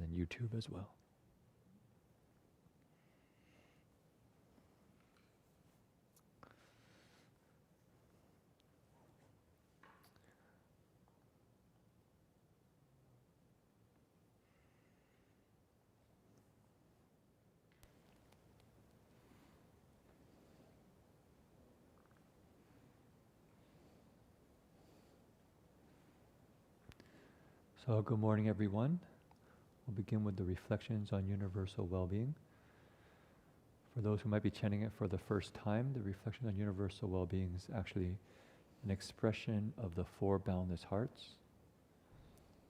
then YouTube as well. So good morning, everyone. We'll begin with the reflections on universal well-being. For those who might be chanting it for the first time, the reflection on universal well-being is actually an expression of the four boundless hearts.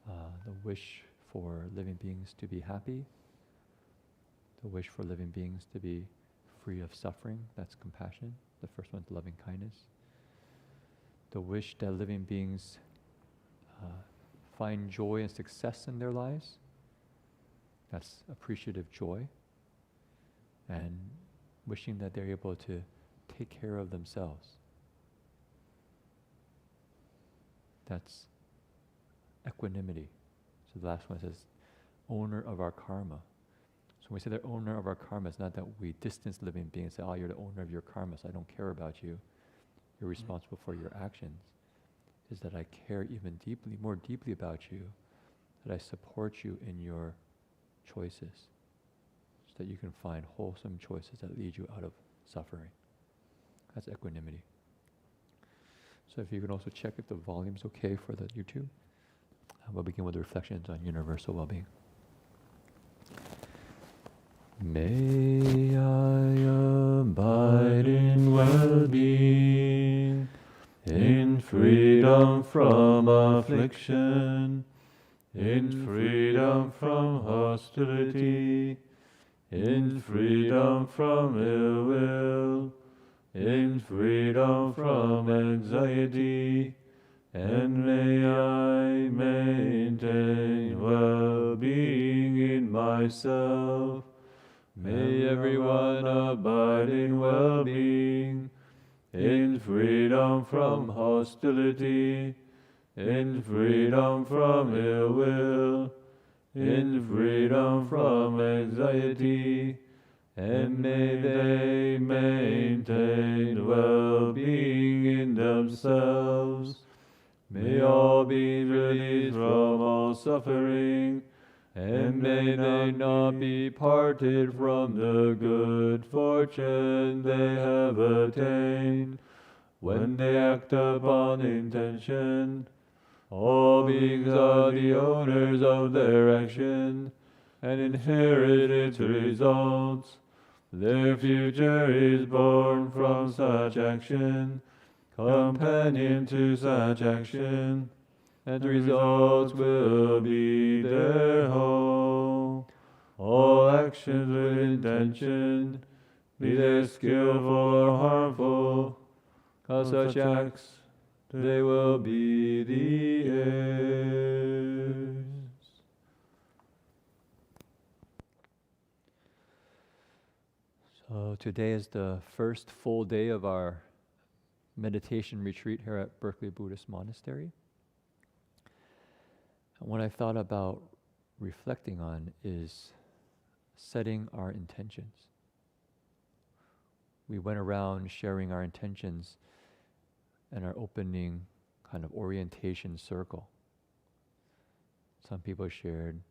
The wish for living beings to be happy, the wish for living beings to be free of suffering, that's compassion. The first one's loving kindness. The wish that living beings find joy and success in their lives, that's appreciative joy. And wishing that they're able to take care of themselves, that's equanimity. So the last one says, owner of our karma. So when we say the owner of our karma, it's not that we distance living beings and say, oh, you're the owner of your karma, so I don't care about you. You're responsible for your actions. Is that I care even deeply, more deeply about you, that I support you in your choices, so that you can find wholesome choices that lead you out of suffering. That's equanimity. So if you can also check if the volume's okay for the YouTube. We'll begin with the reflections on universal well-being. May I abide in well-being, in freedom from affliction, in freedom from hostility, in freedom from ill will, in freedom from anxiety, and may I maintain well-being in myself. May everyone abide in well-being, in freedom from hostility, in freedom from ill will, in freedom from anxiety, and may they maintain well-being in themselves. May all be released from all suffering, and may they not be parted from the good fortune they have attained. When they act upon intention, all beings are the owners of their action, and inherit its results. Their future is born from such action, companion to such action, and the results will be their home. All actions with intention, be they skillful or harmful, of such acts they will be the heirs. So today is the first full day of our meditation retreat here at Berkeley Buddhist Monastery. And what I thought about reflecting on is setting our intentions. We went around sharing our intentions in our opening kind of orientation circle. Some people shared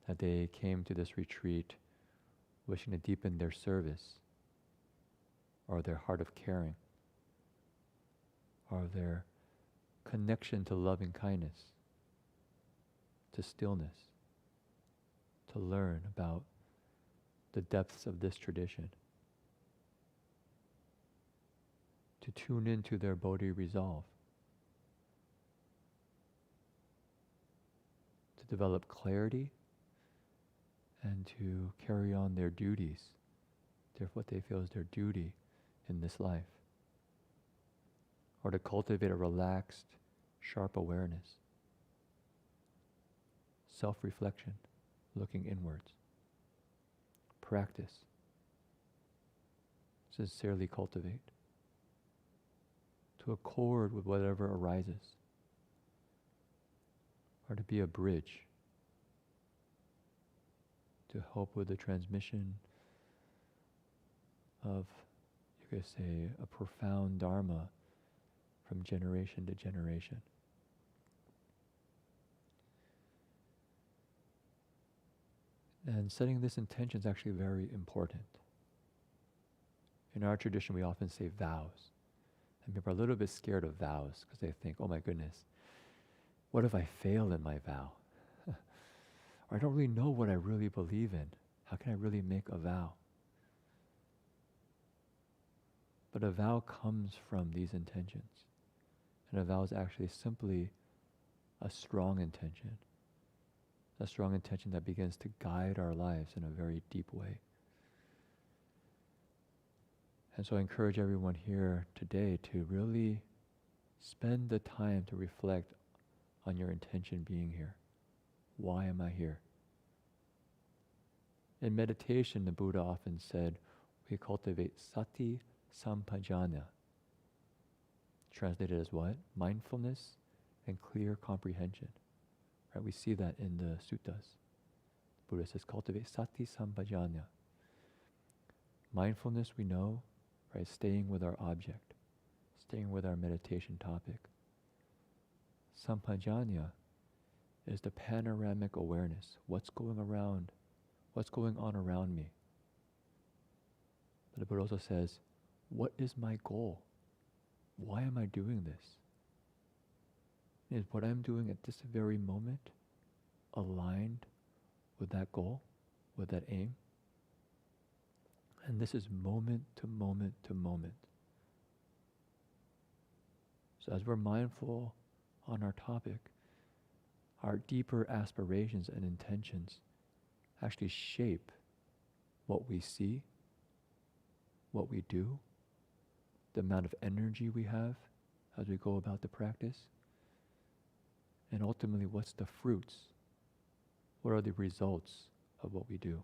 that they came to this retreat wishing to deepen their service, or their heart of caring, or their connection to loving kindness, to stillness, to learn about the depths of this tradition, to tune into their Bodhi resolve, to develop clarity, and to carry on their duties, what they feel is their duty in this life, or to cultivate a relaxed, sharp awareness, self-reflection, looking inwards, practice, sincerely cultivate, to accord with whatever arises, or to be a bridge to help with the transmission of, you could say, a profound Dharma from generation to generation. And setting this intention is actually very important. In our tradition, we often say vows. And people are a little bit scared of vows because they think, oh my goodness, what if I fail in my vow? Or I don't really know what I really believe in. How can I really make a vow? But a vow comes from these intentions. And a vow is actually simply a strong intention. A strong intention that begins to guide our lives in a very deep way. And so I encourage everyone here today to really spend the time to reflect on your intention being here. Why am I here? In meditation, the Buddha often said, we cultivate sati sampajana. Translated as what? Mindfulness and clear comprehension. Right? We see that in the suttas. Buddha says, cultivate sati sampajana. Mindfulness, we know, right? Staying with our object, staying with our meditation topic. Sampajanya is the panoramic awareness. What's going around? What's going on around me? But the Buddha also says, what is my goal? Why am I doing this? Is what I'm doing at this very moment aligned with that goal, with that aim? And this is moment to moment to moment. So as we're mindful on our topic, our deeper aspirations and intentions actually shape what we see, what we do, the amount of energy we have as we go about the practice, and ultimately what's the fruits, what are the results of what we do.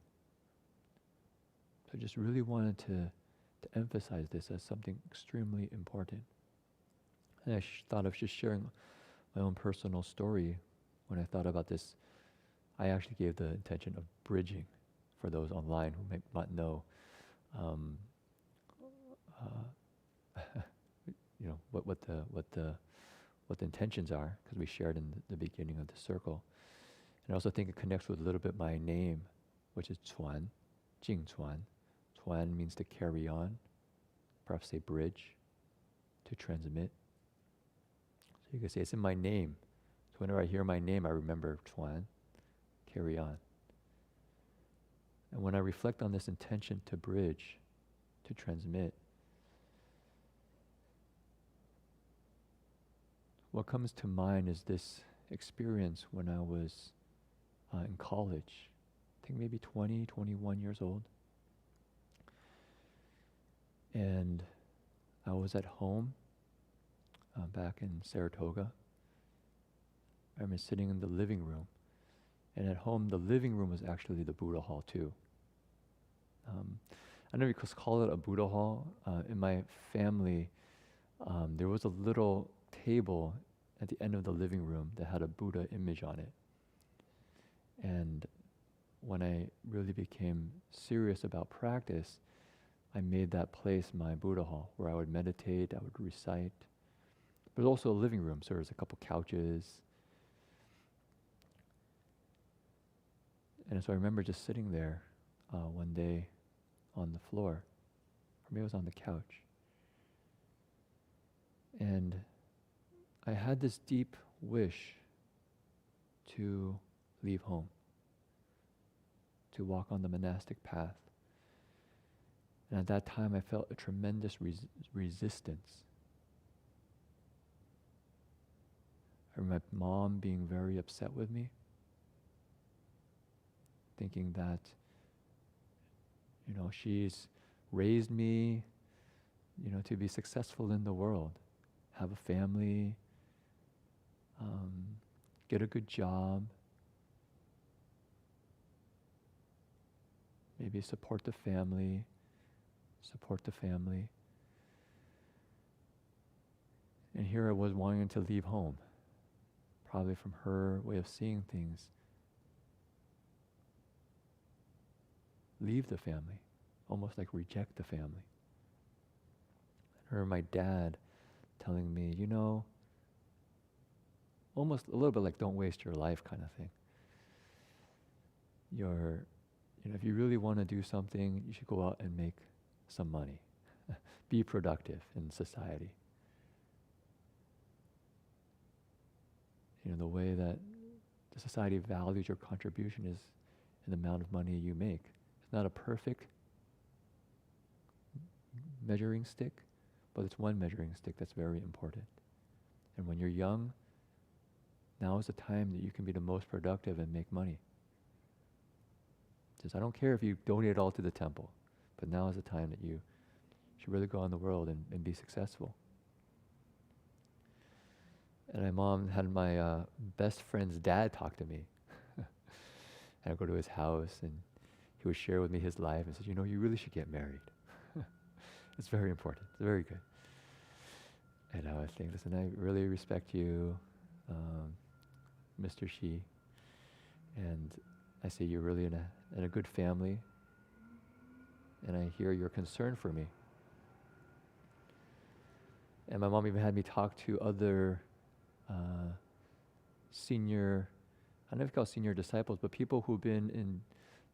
So I just really wanted to emphasize this as something extremely important. And I thought of just sharing my own personal story. When I thought about this, I actually gave the intention of bridging for those online who may not know you know, what the intentions are, because we shared in the beginning of the circle. And I also think it connects with a little bit my name, which is Chuan, Jin Chuan. Chuan means to carry on, perhaps say bridge, to transmit. So you could say it's in my name. So whenever I hear my name, I remember Chuan, carry on. And when I reflect on this intention to bridge, to transmit, what comes to mind is this experience when I was in college. I think maybe 20, 21 years old. And I was at home back in Saratoga. I remember sitting in the living room. And at home, the living room was actually the Buddha hall too. I never call it a Buddha hall. In my family, there was a little table at the end of the living room that had a Buddha image on it. And when I really became serious about practice, I made that place my Buddha hall, where I would meditate, I would recite. But also a living room, so there was a couple couches. And so I remember just sitting there one day on the floor, or maybe it was on the couch. And I had this deep wish to leave home, to walk on the monastic path. And at that time, I felt a tremendous resistance. I remember my mom being very upset with me, thinking that, you know, she's raised me, you know, to be successful in the world, have a family, get a good job, maybe support the family. And here I was wanting to leave home, probably from her way of seeing things. leave the family, almost like reject the family. I remember my dad telling me, almost a little bit like don't waste your life kind of thing. If you really want to do something, you should go out and make some money. Be productive in society. The way that the society values your contribution is in the amount of money you make. It's not a perfect measuring stick, but it's one measuring stick that's very important. And when you're young, now is the time that you can be the most productive and make money. I don't care if you donate it all to the temple, but now is the time that you should really go out in the world and be successful. And my mom had my best friend's dad talk to me. And I go to his house and he would share with me his life and said, you really should get married. It's very important. It's very good. And I was thinking, listen, I really respect you, Mr. Shi. And I see you're really in a good family. And I hear your concern for me. And my mom even had me talk to other senior, I don't know if you call senior disciples, but people who've been in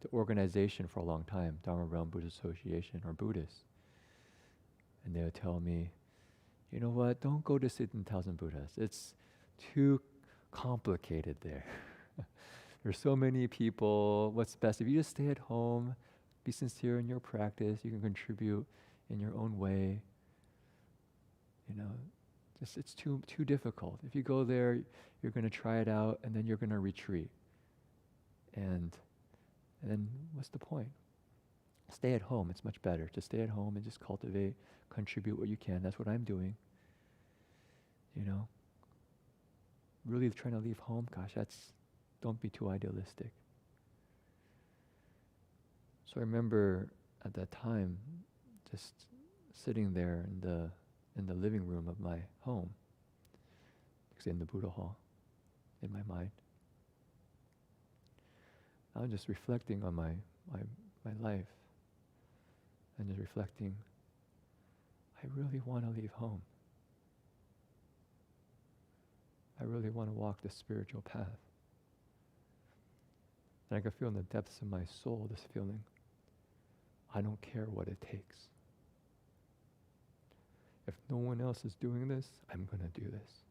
the organization for a long time, Dharma Realm Buddhist Association or Buddhists. And they would tell me, you know what, don't go to sit in Thousand Buddhas. It's too complicated there. There's so many people. What's best? If you just stay at home, be sincere in your practice, you can contribute in your own way. It's too difficult. If you go there, you're going to try it out, and then you're going to retreat. And then what's the point? Stay at home. It's much better to stay at home and just cultivate, contribute what you can. That's what I'm doing. Really trying to leave home, gosh, don't be too idealistic. So I remember at that time just sitting there in the living room of my home, in the Buddha hall, in my mind. I was just reflecting on my life and just reflecting, I really want to leave home. I really want to walk the spiritual path. And I could feel in the depths of my soul this feeling, I don't care what it takes. If no one else is doing this, I'm going to do this.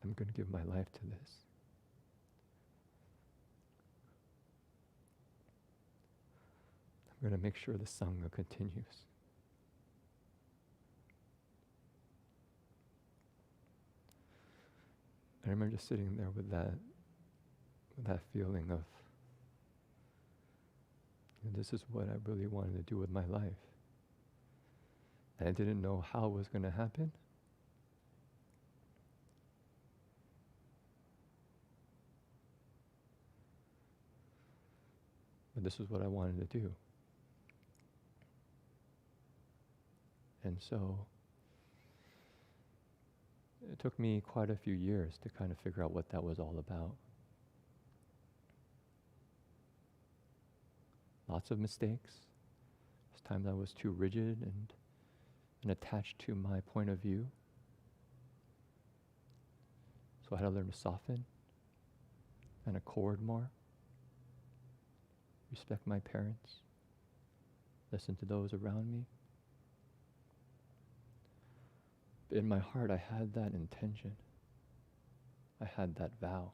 I'm going to give my life to this. I'm going to make sure the Sangha continues. I remember just sitting there with that feeling of, this is what I really wanted to do with my life. And I didn't know how it was going to happen. But this is what I wanted to do. And so it took me quite a few years to kind of figure out what that was all about. Lots of mistakes. There's times I was too rigid and attached to my point of view. So I had to learn to soften and accord more. Respect my parents. Listen to those around me. But in my heart, I had that intention. I had that vow.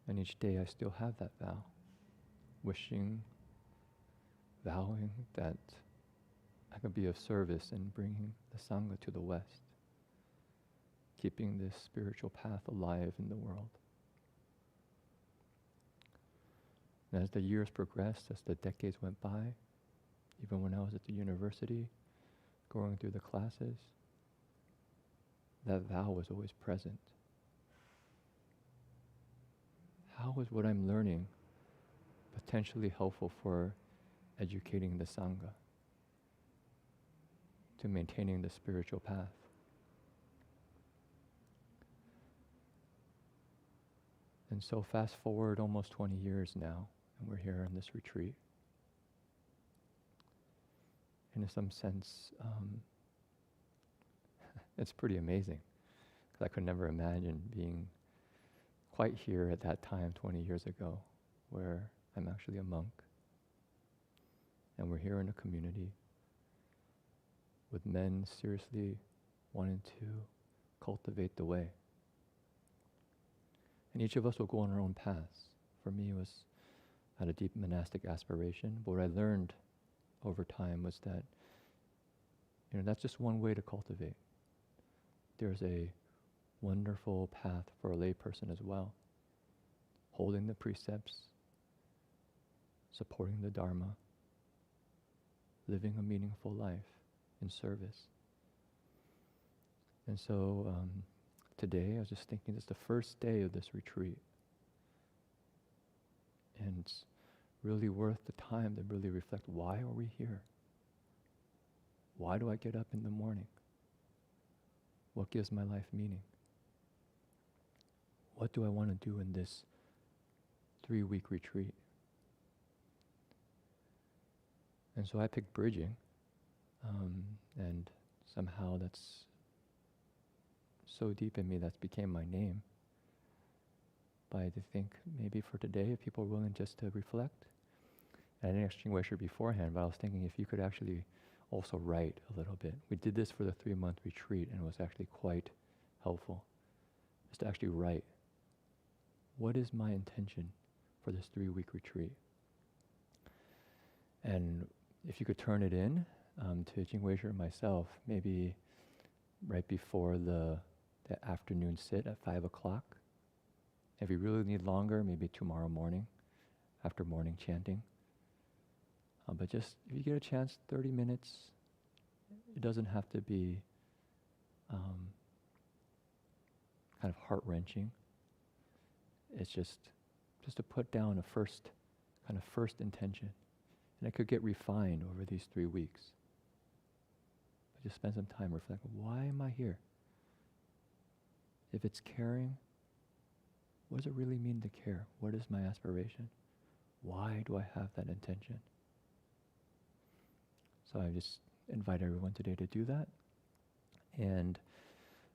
And each day I still have that vow. Vowing that I could be of service in bringing the Sangha to the West, keeping this spiritual path alive in the world. And as the years progressed, as the decades went by, even when I was at the university, going through the classes, that vow was always present. How is what I'm learning potentially helpful for educating the Sangha, to maintaining the spiritual path? And so fast forward almost 20 years now, and we're here in this retreat. And in some sense, it's pretty amazing, because I could never imagine being quite here at that time 20 years ago, where I'm actually a monk, and we're here in a community with men seriously wanting to cultivate the way. And each of us will go on our own paths. For me, it was I had a deep monastic aspiration, but what I learned over time was that, that's just one way to cultivate. There's a wonderful path for a layperson as well, holding the precepts, supporting the Dharma, living a meaningful life in service. And so today I was just thinking it's the first day of this retreat, and it's really worth the time to really reflect, why are we here? Why do I get up in the morning? What gives my life meaning? What do I want to do in this 3-week retreat? And so I picked bridging, and somehow that's so deep in me that's became my name. But I think maybe for today, if people are willing just to reflect, and I didn't ask Jin Chuan beforehand, but I was thinking if you could actually also write a little bit. We did this for the 3-month retreat, and it was actually quite helpful, just to actually write. What is my intention for this 3-week retreat? And if you could turn it in to Jin Chuan and myself, maybe right before the afternoon sit at 5 o'clock. If you really need longer, maybe tomorrow morning, after morning chanting. But just, if you get a chance, 30 minutes. It doesn't have to be kind of heart-wrenching. It's just to put down a first intention. And it could get refined over these 3 weeks. But just spend some time reflecting, why am I here? If it's caring, what does it really mean to care? What is my aspiration? Why do I have that intention? So I just invite everyone today to do that. And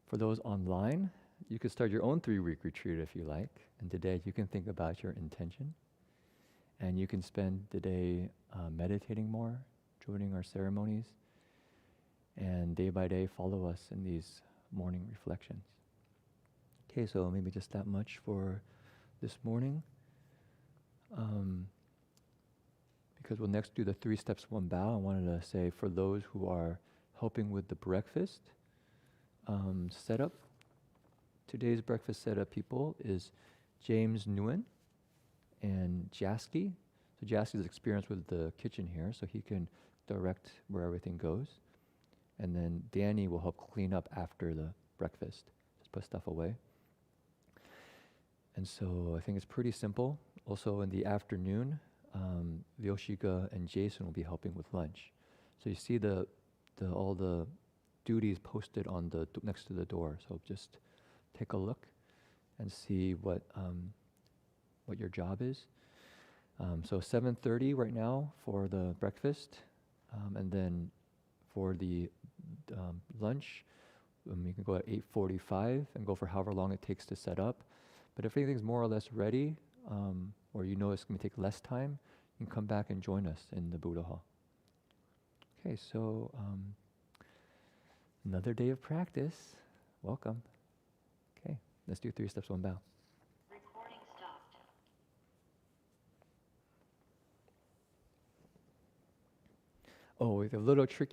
for those online, you could start your own 3-week retreat if you like. And today you can think about your intention. And you can spend the day meditating more, joining our ceremonies, and day by day follow us in these morning reflections. Okay, so maybe just that much for this morning. Because we'll next do the 3 steps, 1 bow. I wanted to say, for those who are helping with the breakfast setup, today's breakfast setup people is James Nguyen and Jasky. So Jasky's experienced with the kitchen here, so he can direct where everything goes. And then Danny will help clean up after the breakfast, just put stuff away. And so I think it's pretty simple. Also in the afternoon, Vyoshika and Jason will be helping with lunch. So you see all the duties posted on the next to the door. So just take a look and see what your job is. So 7:30 right now for the breakfast, and then for the lunch, you can go at 8:45 and go for however long it takes to set up. But if anything's more or less ready, or it's going to take less time, you can come back and join us in the Buddha Hall. Okay, so another day of practice. Welcome. Okay, let's do 3 steps, 1 bow. Recording stopped. Oh, with a little tricky